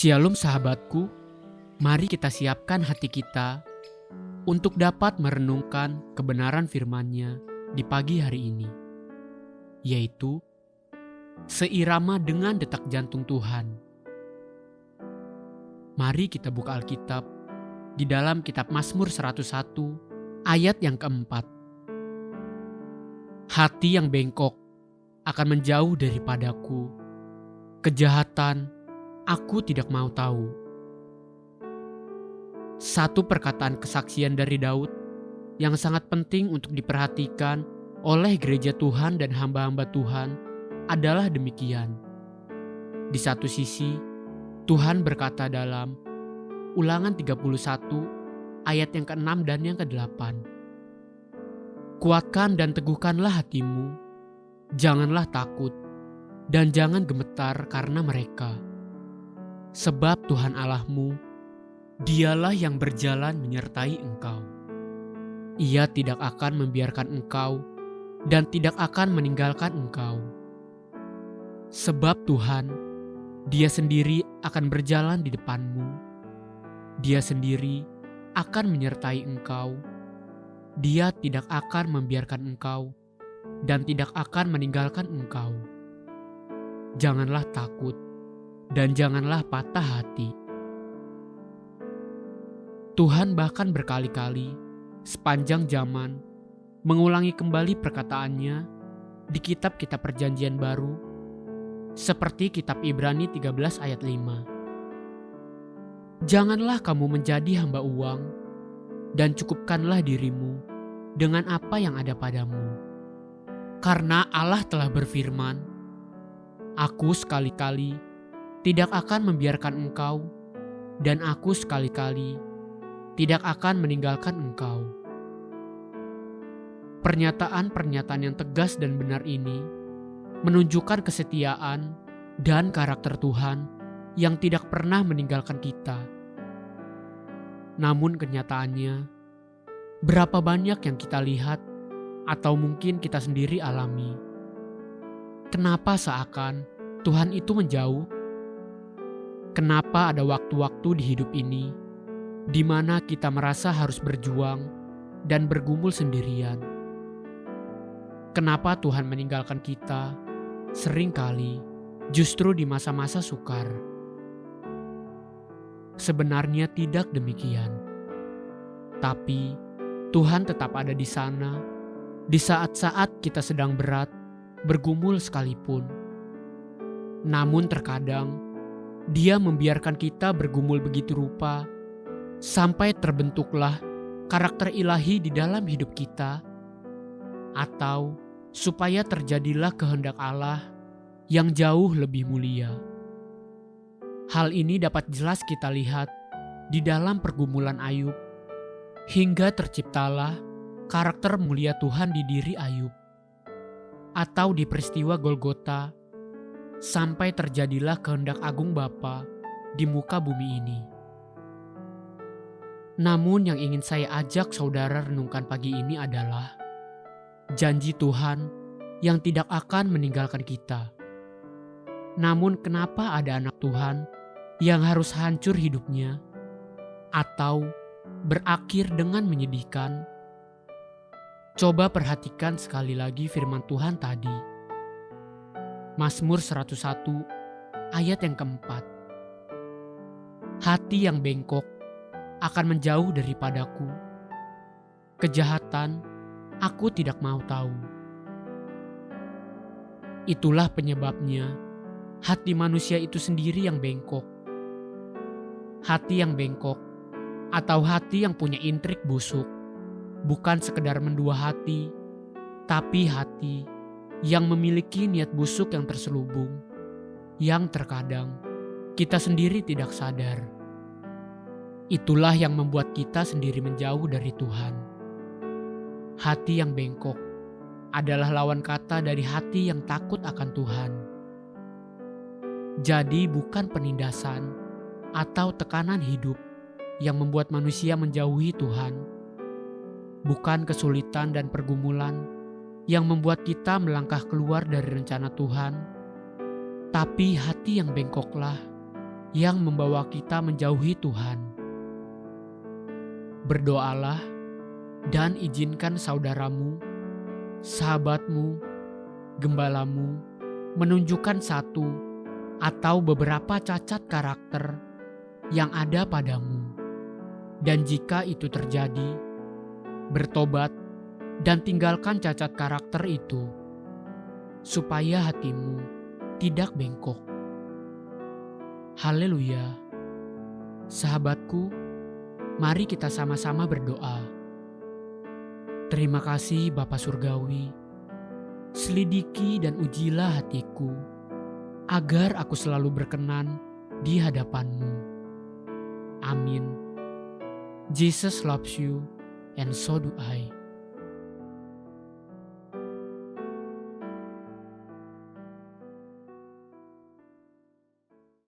Shalom sahabatku, mari kita siapkan hati kita untuk dapat merenungkan kebenaran firman-Nya di pagi hari ini, yaitu seirama dengan detak jantung Tuhan. Mari kita buka Alkitab di dalam kitab Mazmur 101 ayat yang keempat. Hati yang bengkok akan menjauh daripadaku, kejahatan aku tidak mau tahu. Satu perkataan kesaksian dari Daud yang sangat penting untuk diperhatikan oleh gereja Tuhan dan hamba-hamba Tuhan adalah demikian. Di satu sisi, Tuhan berkata dalam Ulangan 31 ayat yang ke-6 dan yang ke-8. Kuatkan dan teguhkanlah hatimu, janganlah takut, dan jangan gemetar karena mereka. Sebab Tuhan Allahmu, Dialah yang berjalan menyertai engkau. Ia tidak akan membiarkan engkau dan tidak akan meninggalkan engkau. Sebab Tuhan, Dia sendiri akan berjalan di depanmu. Dia sendiri akan menyertai engkau. Dia tidak akan membiarkan engkau dan tidak akan meninggalkan engkau. Janganlah takut dan janganlah patah hati. Tuhan bahkan berkali-kali sepanjang zaman mengulangi kembali perkataannya di kitab-kitab Perjanjian Baru, seperti kitab Ibrani 13 ayat 5. Janganlah kamu menjadi hamba uang, dan cukupkanlah dirimu dengan apa yang ada padamu. Karena Allah telah berfirman, Aku sekali-kali tidak akan membiarkan engkau, dan aku sekali-kali tidak akan meninggalkan engkau. Pernyataan-pernyataan yang tegas dan benar ini menunjukkan kesetiaan dan karakter Tuhan yang tidak pernah meninggalkan kita. Namun kenyataannya, berapa banyak yang kita lihat atau mungkin kita sendiri alami? Kenapa seakan Tuhan itu menjauh? Kenapa ada waktu-waktu di hidup ini di mana kita merasa harus berjuang dan bergumul sendirian? Kenapa Tuhan meninggalkan kita seringkali justru di masa-masa sukar? Sebenarnya tidak demikian. Tapi Tuhan tetap ada di sana di saat-saat kita sedang berat, bergumul sekalipun. Namun terkadang Dia membiarkan kita bergumul begitu rupa sampai terbentuklah karakter ilahi di dalam hidup kita, atau supaya terjadilah kehendak Allah yang jauh lebih mulia. Hal ini dapat jelas kita lihat di dalam pergumulan Ayub, hingga terciptalah karakter mulia Tuhan di diri Ayub, atau di peristiwa Golgota, sampai terjadilah kehendak agung Bapa di muka bumi ini. Namun yang ingin saya ajak saudara renungkan pagi ini adalah janji Tuhan yang tidak akan meninggalkan kita. Namun kenapa ada anak Tuhan yang harus hancur hidupnya atau berakhir dengan menyedihkan? Coba perhatikan sekali lagi firman Tuhan tadi. Mazmur 101 ayat yang keempat. Hati yang bengkok akan menjauh daripadaku. Kejahatan aku tidak mau tahu. Itulah penyebabnya hati manusia itu sendiri yang bengkok. Hati yang bengkok atau hati yang punya intrik busuk bukan sekedar mendua hati, tapi hati yang memiliki niat busuk yang terselubung, yang terkadang kita sendiri tidak sadar. Itulah yang membuat kita sendiri menjauh dari Tuhan. Hati yang bengkok adalah lawan kata dari hati yang takut akan Tuhan. Jadi bukan penindasan atau tekanan hidup yang membuat manusia menjauhi Tuhan. Bukan kesulitan dan pergumulan yang membuat kita melangkah keluar dari rencana Tuhan. Tapi hati yang bengkoklah yang membawa kita menjauhi Tuhan. Berdoalah dan izinkan saudaramu, sahabatmu, gembalamu menunjukkan satu atau beberapa cacat karakter yang ada padamu. Dan jika itu terjadi, bertobat dan tinggalkan cacat karakter itu, supaya hatimu tidak bengkok. Haleluya. Sahabatku, mari kita sama-sama berdoa. Terima kasih Bapa Surgawi, selidiki dan ujilah hatiku, agar aku selalu berkenan di hadapan-Mu. Amin. Jesus loves you, and so do I.